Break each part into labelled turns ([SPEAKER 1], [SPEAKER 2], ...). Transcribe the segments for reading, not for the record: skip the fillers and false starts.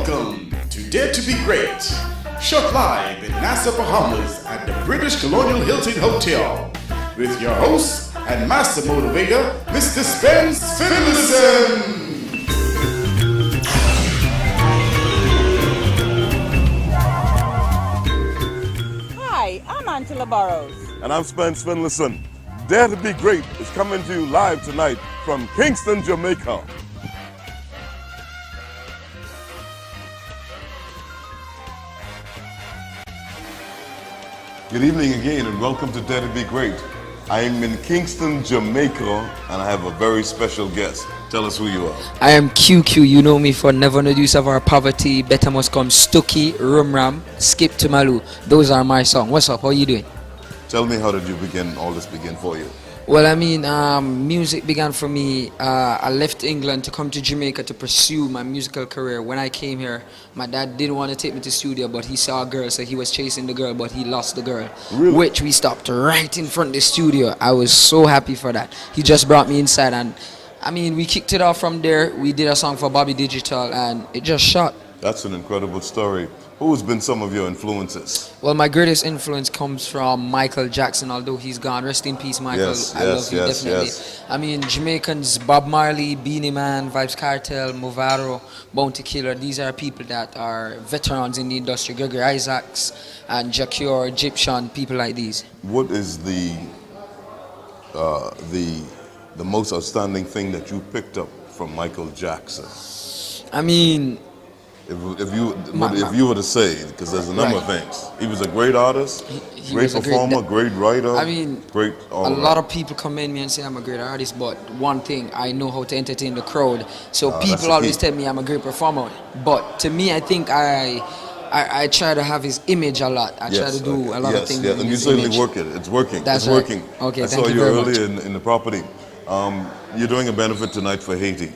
[SPEAKER 1] Welcome to Dare to Be Great, shot live in Nassau, Bahamas at the British Colonial Hilton Hotel with your host and master motivator, Mr. Spence Finlayson.
[SPEAKER 2] Hi, I'm Angela Burrows.
[SPEAKER 3] And I'm Spence Finlayson. Dare to Be Great is coming to you live tonight from Kingston, Jamaica. Good evening again and welcome to Dare to Be Great. I am in Kingston, Jamaica, and I have a very special guest. Tell us who you are.
[SPEAKER 4] I am QQ. You know me for Never No Use of Our Poverty, Better Must Come, Stooky, Rum Ram, Skip to Malu. Those are my songs. What's up? How you doing?
[SPEAKER 3] Tell me, how did all this begin for you?
[SPEAKER 4] Well, I mean, music began for me. I left England to come to Jamaica to pursue my musical career. When I came here, my dad didn't want to take me to studio, but he saw a girl, so he was chasing the girl, but he lost the girl.
[SPEAKER 3] Really?
[SPEAKER 4] Which we stopped right in front of the studio. I was so happy for that. He just brought me inside, and I mean, we kicked it off from there. We did a song for Bobby Digital, and it just shot.
[SPEAKER 3] That's an incredible story. Who's been some of your influences?
[SPEAKER 4] Well, my greatest influence comes from Michael Jackson, although he's gone. Rest in peace, Michael. I love you, definitely.
[SPEAKER 3] Yes.
[SPEAKER 4] I mean, Jamaicans, Bob Marley, Beanie Man, Vibes Cartel, Movado, Bounty Killer. These are people that are veterans in the industry. Gregory Isaacs and Jacure, Egyptian, people like these.
[SPEAKER 3] What is the most outstanding thing that you picked up from Michael Jackson?
[SPEAKER 4] I mean,
[SPEAKER 3] If you were to say, because there's a number of things, he was a great artist,
[SPEAKER 4] he
[SPEAKER 3] great
[SPEAKER 4] was a
[SPEAKER 3] performer, great writer.
[SPEAKER 4] I mean,
[SPEAKER 3] great.
[SPEAKER 4] A lot of people commend me and say I'm a great artist, but one thing, I know how to entertain the crowd. So people always tell me I'm a great performer, but to me, I think I try to have his image a lot. I try to do a lot of things.
[SPEAKER 3] Yes, and you certainly work it. It's working.
[SPEAKER 4] That's
[SPEAKER 3] it's
[SPEAKER 4] right.
[SPEAKER 3] working.
[SPEAKER 4] Okay,
[SPEAKER 3] I
[SPEAKER 4] thank
[SPEAKER 3] saw
[SPEAKER 4] you
[SPEAKER 3] you
[SPEAKER 4] very
[SPEAKER 3] earlier
[SPEAKER 4] much.
[SPEAKER 3] in the property. You're doing a benefit tonight for Haiti.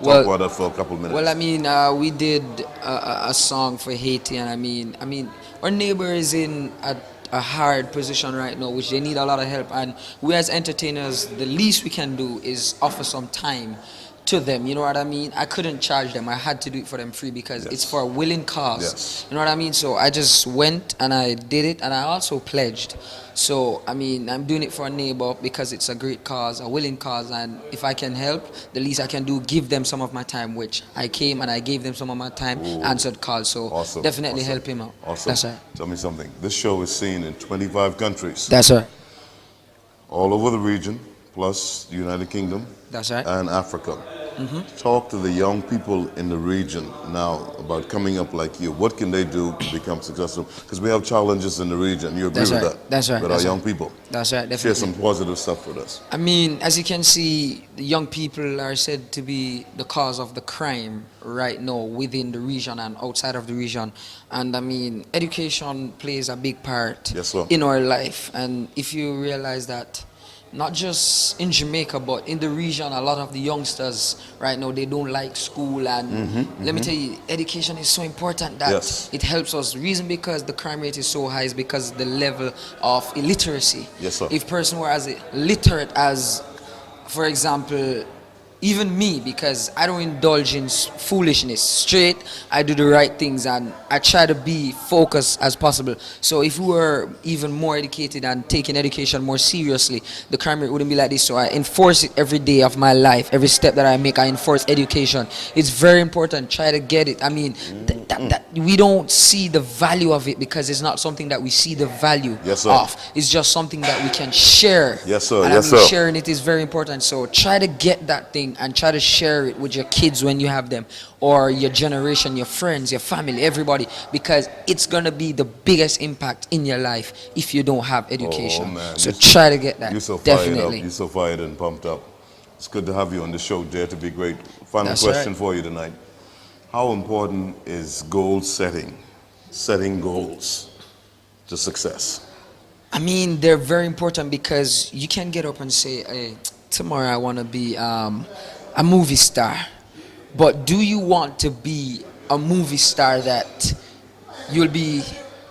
[SPEAKER 3] Talk
[SPEAKER 4] Well,
[SPEAKER 3] about that for a couple of minutes.
[SPEAKER 4] Well, I mean, we did a song for Haiti, and I mean, our neighbor is in a hard position right now, which they need a lot of help. And we as entertainers, the least we can do is offer some time to them. You know what I mean? I couldn't charge them. I had to do it for them free because it's for a willing cause.
[SPEAKER 3] Yes.
[SPEAKER 4] You know what I mean? So I just went and I did it, and I also pledged. So, I mean, I'm doing it for a neighbor because it's a great cause, a willing cause, and if I can help, the least I can do, give them some of my time, which I came and I gave them some of my time, answered calls, so
[SPEAKER 3] Awesome.
[SPEAKER 4] definitely
[SPEAKER 3] Awesome.
[SPEAKER 4] help him out.
[SPEAKER 3] Awesome.
[SPEAKER 4] That's right.
[SPEAKER 3] Tell me something. This show is seen in 25 countries.
[SPEAKER 4] That's right.
[SPEAKER 3] All over the region, plus the United Kingdom.
[SPEAKER 4] That's right.
[SPEAKER 3] And Africa. Talk to the young people in the region now about coming up like you. What can they do to become successful? Because we have challenges in the region. You agree
[SPEAKER 4] That's
[SPEAKER 3] with
[SPEAKER 4] right.
[SPEAKER 3] that?
[SPEAKER 4] That's right.
[SPEAKER 3] With
[SPEAKER 4] That's
[SPEAKER 3] our young
[SPEAKER 4] right.
[SPEAKER 3] people.
[SPEAKER 4] That's right,
[SPEAKER 3] Share
[SPEAKER 4] definitely.
[SPEAKER 3] some positive stuff with us.
[SPEAKER 4] I mean, as you can see, the young people are said to be the cause of the crime right now within the region and outside of the region. And I mean, education plays a big part
[SPEAKER 3] Yes, sir.
[SPEAKER 4] in our life. And if you realize that, not just in Jamaica, but in the region, a lot of the youngsters right now, they don't like school. And let me tell you, education is so important that
[SPEAKER 3] Yes.
[SPEAKER 4] it helps us. Reason because the crime rate is so high is because the level of illiteracy.
[SPEAKER 3] Yes, sir.
[SPEAKER 4] If person were as literate as, for example, even me, because I don't indulge in foolishness. Straight, I do the right things and I try to be focused as possible. So if we were even more educated and taking education more seriously, the crime rate wouldn't be like this. So I enforce it every day of my life. Every step that I make, I enforce education. It's very important. Try to get it. I mean, that we don't see the value of it because it's not something that we see the value
[SPEAKER 3] Yes, sir.
[SPEAKER 4] of. It's just something that we can share.
[SPEAKER 3] Yes, sir.
[SPEAKER 4] And
[SPEAKER 3] Yes,
[SPEAKER 4] I mean,
[SPEAKER 3] sir.
[SPEAKER 4] sharing it is very important. So try to get that thing and try to share it with your kids when you have them, or your generation, your friends, your family, everybody, because it's gonna be the biggest impact in your life if you don't have education.
[SPEAKER 3] Oh, man.
[SPEAKER 4] So try to get that.
[SPEAKER 3] You're so fired
[SPEAKER 4] Definitely.
[SPEAKER 3] up. You're so fired and pumped up. It's good to have you on the show, Dare to Be Great. Final
[SPEAKER 4] That's
[SPEAKER 3] question
[SPEAKER 4] right.
[SPEAKER 3] for you tonight. How important is goal setting goals to success?
[SPEAKER 4] I mean, they're very important because you can get up and say, hey, tomorrow I want to be a movie star. But do you want to be a movie star that you'll be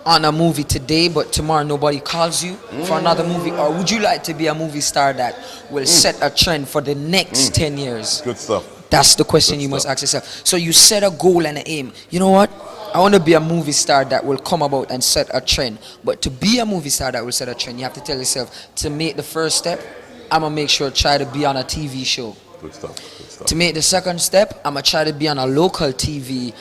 [SPEAKER 4] on a movie today, but tomorrow nobody calls you for another movie? Or would you like to be a movie star that will set a trend for the next 10 years?
[SPEAKER 3] Good stuff.
[SPEAKER 4] That's the question
[SPEAKER 3] Good
[SPEAKER 4] you must
[SPEAKER 3] stuff.
[SPEAKER 4] ask yourself. So you set a goal and an aim. You know what? I want to be a movie star that will come about and set a trend. But to be a movie star that will set a trend, you have to tell yourself, to make the first step, I'm going to make sure try to be on a TV show.
[SPEAKER 3] Good stuff. Good stuff.
[SPEAKER 4] To make the second step, I'm gonna try to be on a local TV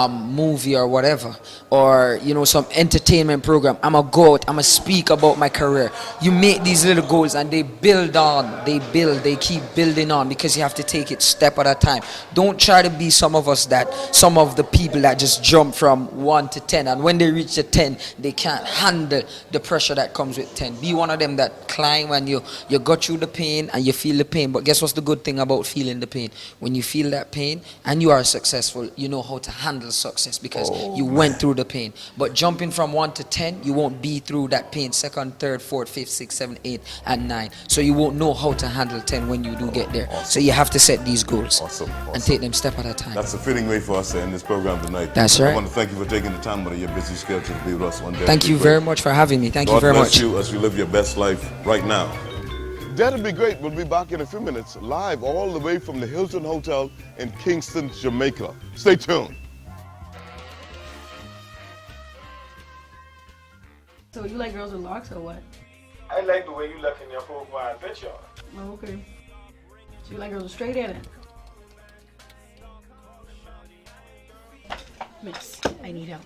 [SPEAKER 4] movie or whatever, or some entertainment program. I'm gonna go out, I'm gonna speak about my career. You make these little goals and they build on, they keep building on, because you have to take it step at a time. Don't try to be some of the people that just jump from 1 to 10, and when they reach the 10 they can't handle the pressure that comes with 10. Be one of them that climb and you go through the pain and you feel the pain. But guess what's the good thing about feeling the pain? When you feel that pain and you are successful, you know how to handle success because you went through the pain. But jumping from 1 to 10, you won't be through that pain second, third, fourth, fifth, sixth, seventh, eighth, and 9. So you won't know how to handle 10 when you do get there.
[SPEAKER 3] Awesome.
[SPEAKER 4] So you have to set these goals
[SPEAKER 3] Awesome.
[SPEAKER 4] and take them step at a time.
[SPEAKER 3] That's a fitting way for us to end this program tonight.
[SPEAKER 4] That's
[SPEAKER 3] I
[SPEAKER 4] right.
[SPEAKER 3] want to thank you for taking the time out of your busy schedule to be with us one day.
[SPEAKER 4] Thank you very much for having me. Thank you very
[SPEAKER 3] God
[SPEAKER 4] much.
[SPEAKER 3] bless you as you live your best life right now. That'll be great. We'll be back in a few minutes, live all the way from the Hilton Hotel in Kingston, Jamaica. Stay tuned.
[SPEAKER 5] So you like girls with locks or what?
[SPEAKER 6] I like the way you look in your profile picture.
[SPEAKER 5] Oh, okay. So you like girls with straight in it? Miss, I need help.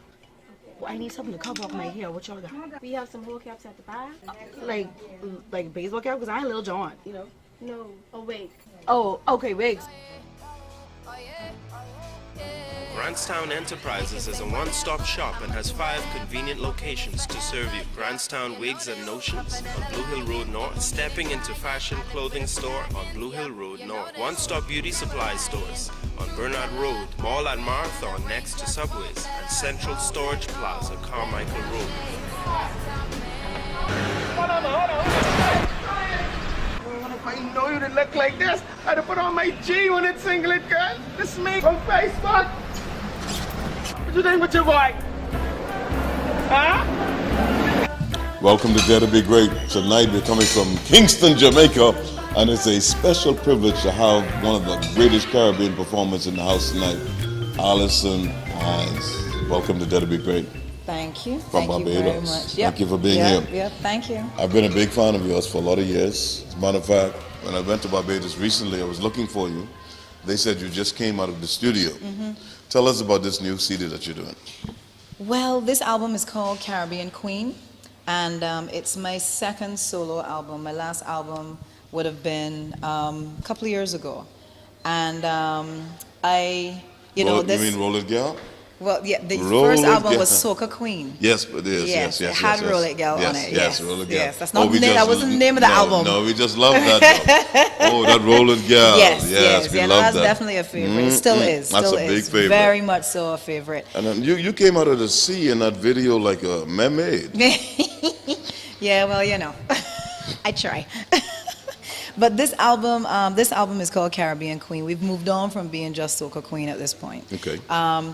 [SPEAKER 5] Well, I need something to cover up my hair. What y'all got?
[SPEAKER 7] We have some whole caps at the back.
[SPEAKER 5] Like baseball cap? Because I ain't Lil Jon, you know?
[SPEAKER 7] No, a wig.
[SPEAKER 5] Oh, okay, wigs.
[SPEAKER 8] Grantstown Enterprises is a one-stop shop and has 5 convenient locations to serve you. Grantstown Wigs and Notions on Blue Hill Road North, stepping into fashion clothing store on Blue Hill Road North, one-stop beauty supply stores on Bernard Road, Mall at Marathon next to Subways, and Central Storage Plaza, Carmichael Road.
[SPEAKER 6] If I know you to look like this, I'd have put on my G-Unit singlet, girl. This is me from Facebook. What you think with your boy? Huh?
[SPEAKER 3] Welcome to Dare to Be Great. Tonight we're coming from Kingston, Jamaica, and it's a special privilege to have one of the greatest Caribbean performers in the house tonight, Alison Hines. Welcome to Dare to Be Great.
[SPEAKER 2] Thank you.
[SPEAKER 3] From
[SPEAKER 2] Thank you very
[SPEAKER 3] Barbados.
[SPEAKER 2] much.
[SPEAKER 3] Thank you for being here.
[SPEAKER 2] Yep, thank you.
[SPEAKER 3] I've been a big fan of yours for a lot of years. As a matter of fact, when I went to Barbados recently, I was looking for you. They said you just came out of the studio. Tell us about this new CD that you're doing.
[SPEAKER 2] Well, this album is called Caribbean Queen, and it's my second solo album. My last album would have been a couple of years ago. And you
[SPEAKER 3] mean Roll It Girl?
[SPEAKER 2] Well, yeah, the
[SPEAKER 3] Roll
[SPEAKER 2] first
[SPEAKER 3] It
[SPEAKER 2] album
[SPEAKER 3] Girl.
[SPEAKER 2] was Soca Queen.
[SPEAKER 3] Yes, it is. Yes,
[SPEAKER 2] it had
[SPEAKER 3] yes.
[SPEAKER 2] Roll It Girl
[SPEAKER 3] yes,
[SPEAKER 2] on it.
[SPEAKER 3] Yes, Roll It Girl.
[SPEAKER 2] Yes, that's not that wasn't the name of the album.
[SPEAKER 3] No, we just love that. Oh, that Roll It Girl.
[SPEAKER 2] Yes,
[SPEAKER 3] we
[SPEAKER 2] yeah,
[SPEAKER 3] love
[SPEAKER 2] that's
[SPEAKER 3] that.
[SPEAKER 2] definitely a favorite. It still is.
[SPEAKER 3] That's
[SPEAKER 2] Still
[SPEAKER 3] a big
[SPEAKER 2] is.
[SPEAKER 3] favorite.
[SPEAKER 2] Very much so a favorite.
[SPEAKER 3] And then you came out of the sea in that video like a mermaid.
[SPEAKER 2] Yeah, well, I try. But this album is called Caribbean Queen. We've moved on from being just Soca Queen at this point.
[SPEAKER 3] Okay.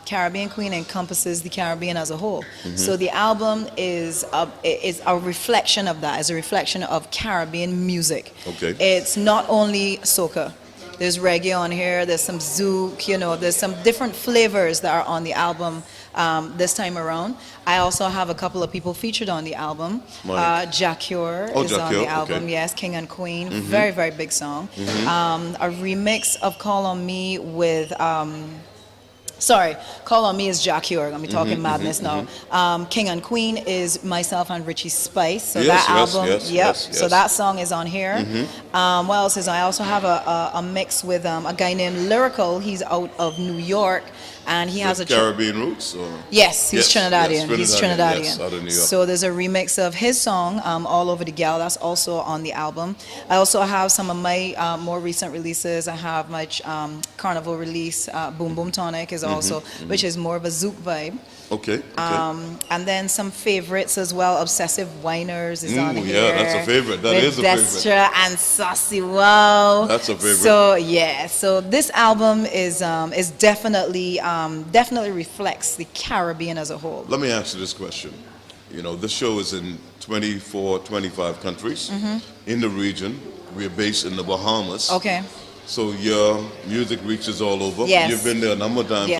[SPEAKER 2] Caribbean Queen encompasses the Caribbean as a whole. So the album is a reflection of that. It's a reflection of Caribbean music.
[SPEAKER 3] Okay.
[SPEAKER 2] It's not only soca. There's reggae on here. There's some zouk. There's some different flavors that are on the album this time around. I also have a couple of people featured on the album. Jacure is on the album.
[SPEAKER 3] Okay.
[SPEAKER 2] Yes, King and Queen. Very, very big song. A remix of Call on Me with Call on Me is Jacure. I'm talking madness now. King and Queen is myself and Richie Spice. So that album, so that song is on here. What else is on? I also have a mix with a guy named Lyrical. He's out of New York, and he has a
[SPEAKER 3] Caribbean roots. Or?
[SPEAKER 2] Yes, he's Trinidadian.
[SPEAKER 3] Yes,
[SPEAKER 2] He's Trinidadian.
[SPEAKER 3] Yes, out of New York.
[SPEAKER 2] So there's a remix of his song, All Over the Gal. That's also on the album. I also have some of my more recent releases. I have my Carnival release, Boom Boom Tonic is also, which is more of a zouk vibe.
[SPEAKER 3] Okay.
[SPEAKER 2] And then some favorites as well. Obsessive Whiners is on here.
[SPEAKER 3] Yeah, that's a favorite. That is a favorite.
[SPEAKER 2] Destra and Saucy Wow.
[SPEAKER 3] That's a favorite.
[SPEAKER 2] So yeah, so this album is definitely reflects the Caribbean as a whole.
[SPEAKER 3] Let me ask you this question. This show is in 24, 25 countries in the region. We're based in the Bahamas.
[SPEAKER 2] Okay.
[SPEAKER 3] So your music reaches all over.
[SPEAKER 2] Yes.
[SPEAKER 3] You've been there a number of times.
[SPEAKER 2] Yes.